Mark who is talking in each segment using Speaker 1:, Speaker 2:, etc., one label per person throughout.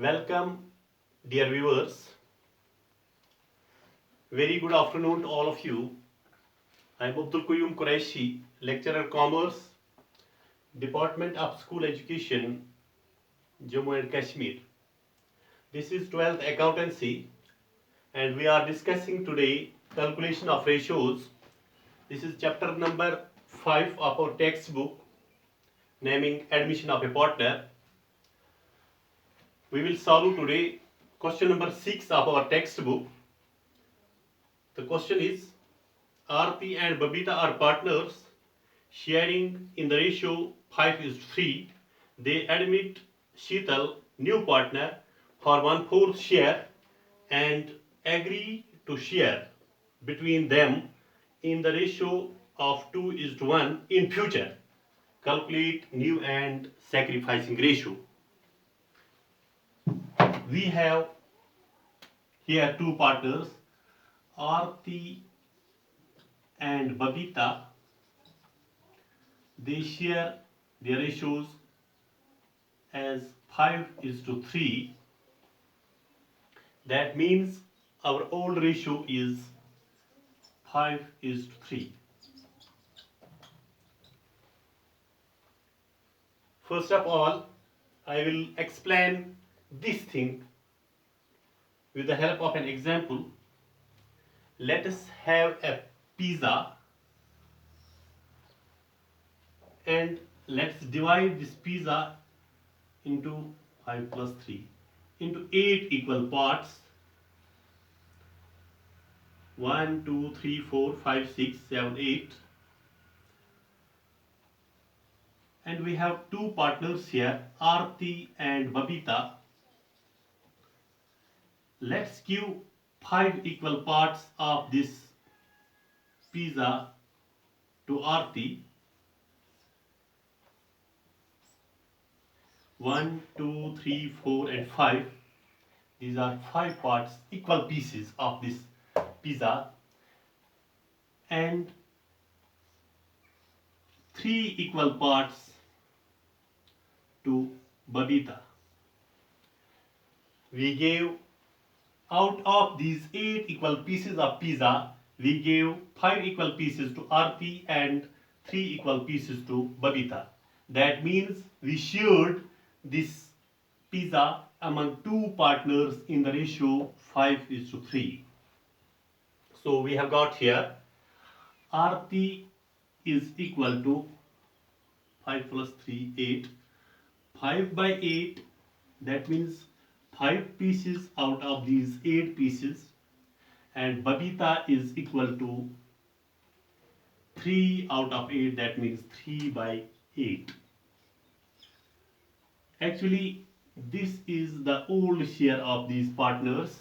Speaker 1: Welcome, dear viewers. Very good afternoon to all of you. I am Abdul Qayyum Qureshi, lecturer Commerce, Department of School Education, Jammu and Kashmir. This is 12th Accountancy and we are discussing today calculation of ratios. This is chapter number 5 of our textbook naming admission of a partner. We will solve today question number 6 of our textbook. The question is, Aarti and Babita are partners sharing in the ratio 5:3. They admit Sheetal, new partner, for 1/4 share and agree to share between them in the ratio of 2:1 in future. Calculate new and sacrificing ratio. We have here two partners, Aarti and Babita. They share their ratios as 5:3. That means our old ratio is 5:3. First of all, I will explain this thing with the help of an example. Let us have a pizza and let's divide this pizza into 5 plus 3 into 8 equal parts. 1, 2, 3, 4, 5, 6, 7, 8. And we have two partners here, Aarti and Babita. Let's give 5 equal parts of this pizza to Aarti. 1, 2, 3, 4 and 5. These are 5 parts, equal pieces of this pizza, and 3 equal parts to Babita. We gave, out of these 8 equal pieces of pizza, we gave 5 equal pieces to Aarti and 3 equal pieces to Babita. That means we shared this pizza among two partners in the ratio 5:3. So we have got here Aarti is equal to 5 plus 3, 8. 5 by 8, that means 5 pieces out of these 8 pieces, and Babita is equal to 3 out of 8, that means 3 by 8. Actually, this is the old share of these partners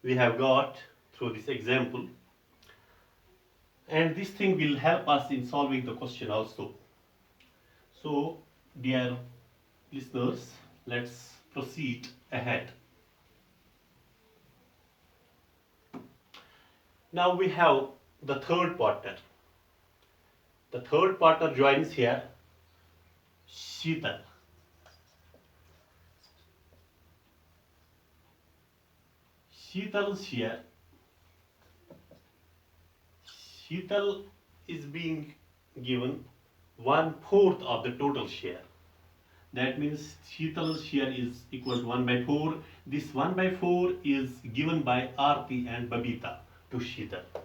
Speaker 1: we have got through this example, and this thing will help us in solving the question also. So, dear listeners, let's proceed ahead. Now we have the third partner. The third partner joins here, Sheetal. Sheetal's share. Sheetal is being given 1/4 of the total share. That means Sheetal's share is equal to 1/4. This 1/4 is given by Aarti and Babita to Sheetal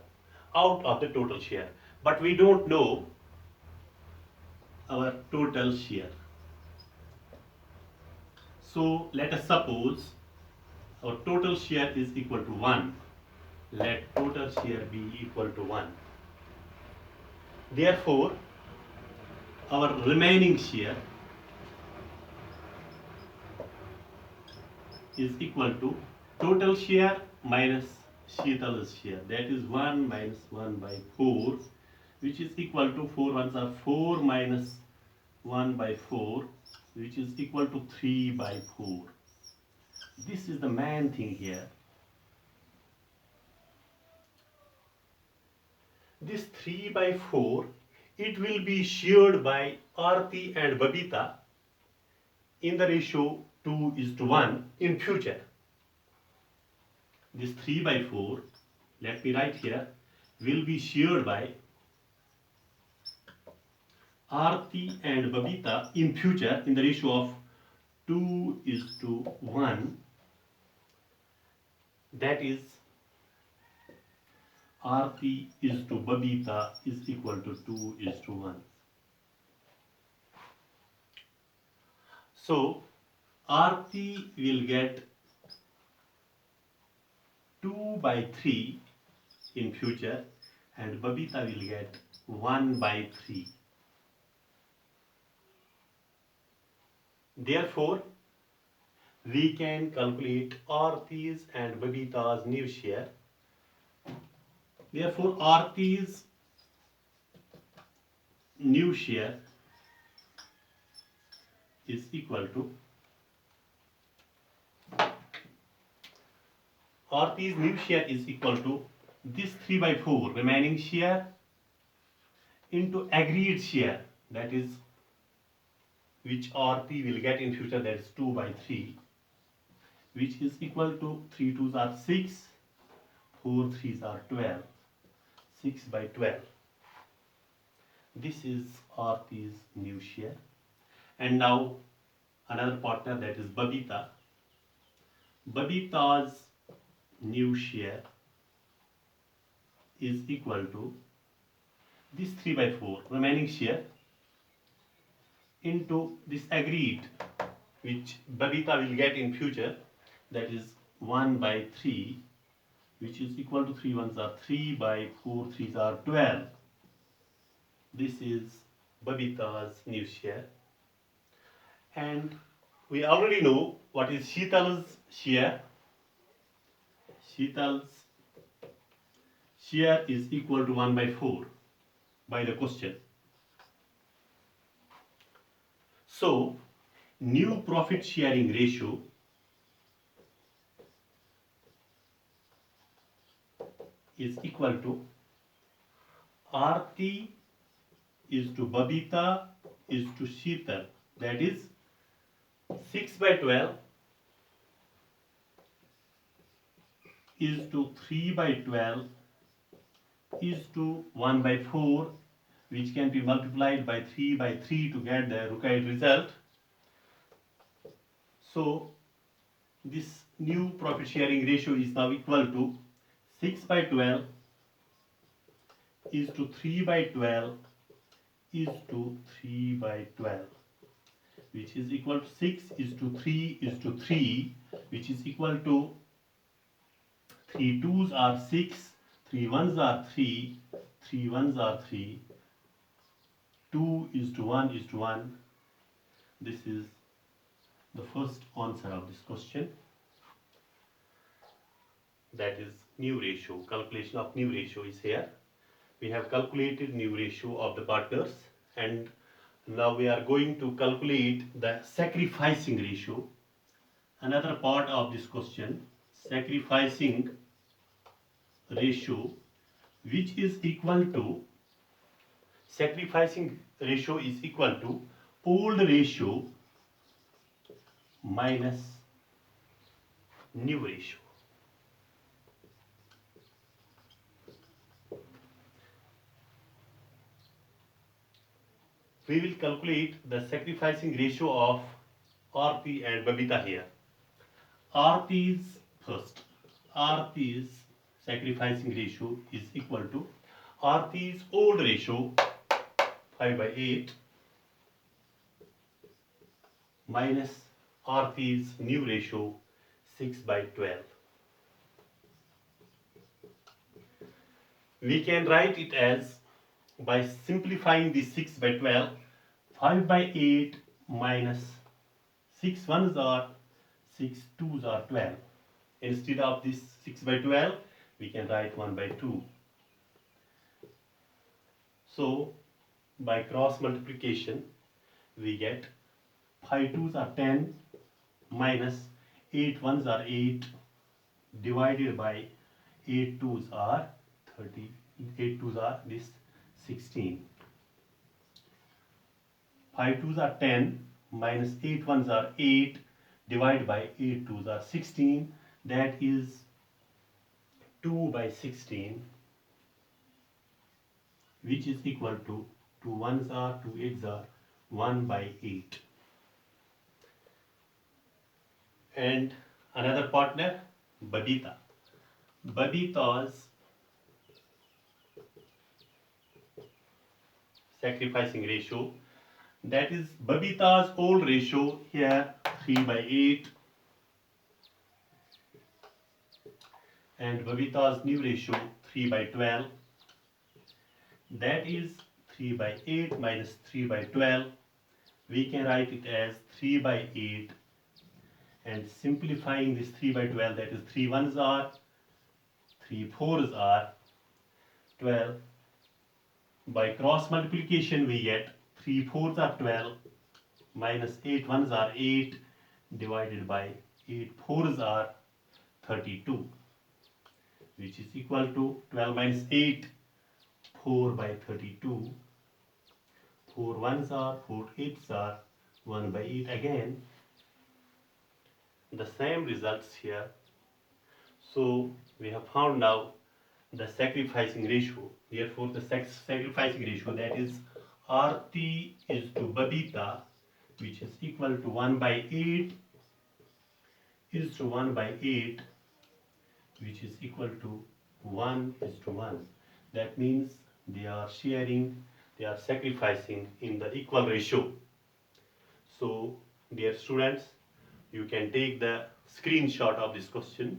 Speaker 1: out of the total share. But we don't know our total share. So let us suppose our total share is equal to 1. Let total share be equal to 1. Therefore, our remaining share is equal to total share minus Sheetal's share. That is 1 minus 1/4, which is equal to 4 ones are 4 minus 1/4, which is equal to 3/4. This is the main thing here. This 3/4, it will be shared by Aarti and Babita in the ratio 2:1 in future. This 3/4, let me write here, will be shared by Aarti and Babita in future in the ratio of 2:1. That is, Aarti is to Babita is equal to 2:1. So Aarti will get 2/3 in future and Babita will get 1/3. Therefore, we can calculate Aarti's and Babita's new share. Therefore, Aarti's new share is equal to this 3/4 remaining share into agreed share, that is which Aarti will get in future, that is 2/3, which is equal to 3 2s are 6, 4 3s are 12, 6/12. This is Aarti's new share. And now another partner, that is Babita. Babita's new share is equal to this 3/4 remaining share into this agreed, which Babita will get in future, that is 1/3, which is equal to 3 1s are 3/4, 3s are 12. This is Babita's new share. And we already know what is Sheetal's share. Sheetal's share is equal to 1/4 by the question. So, new profit sharing ratio is equal to Aarti is to Babita is to Sheetal, that is 6/12 is to 3/12 is to 1/4, which can be multiplied by 3/3 to get the required result. So this new profit sharing ratio is now equal to 6/12 is to 3/12 is to 3/12, which is equal to 6 is to 3 is to 3, which is equal to 3 2s are 6, 3 1s are 3, 3 1s are 3, 2 is to 1 is to 1. This is the first answer of this question. That is new ratio. Calculation of new ratio is here. We have calculated new ratio of the partners, and now we are going to calculate the sacrificing ratio. Another part of this question, sacrificing ratio, which is equal to, sacrificing ratio is equal to old ratio minus new ratio. We will calculate the sacrificing ratio of Aarti and Babita here. Aarti's sacrificing ratio is equal to Aarti's old ratio 5/8 minus Aarti's new ratio 6/12. We can write it as, by simplifying the 6/12, 5/8 minus 6 1s are 6 2s are 12. Instead of this 6/12, we can write 1/2. So, by cross multiplication, we get 5 2s are 10 minus 8 1s are 8 divided by 8 2s are 30. 8 2s are this 16. 5 2s are 10 minus 8 1s are 8 Divide by 8 twos are 16. That is 2 by 16, which is equal to 2 ones are 2 eights are 1 by 8. And another partner, Babita. Babita's sacrificing ratio, that is Babita's old ratio here 3 by 8, and Babita's new ratio 3 by 12. That is 3 by 8 minus 3 by 12. We can write it as 3 by 8, and simplifying this 3 by 12, that is 3 ones are 3 fours are 12. By cross multiplication we get 3 fours are 12 minus 8 ones are 8 divided by 8 fours are 32, which is equal to 12 minus 8, 4 by 32. 4 ones are 4 eights are 1 by 8 again. The same results here. So we have found out the sacrificing ratio. Therefore, the sacrificing ratio, that is RT is to Babita, which is equal to 1 by 8 is to 1 by 8, which is equal to 1 is to 1. That means they are sharing, they are sacrificing in the equal ratio. So, dear students, you can take the screenshot of this question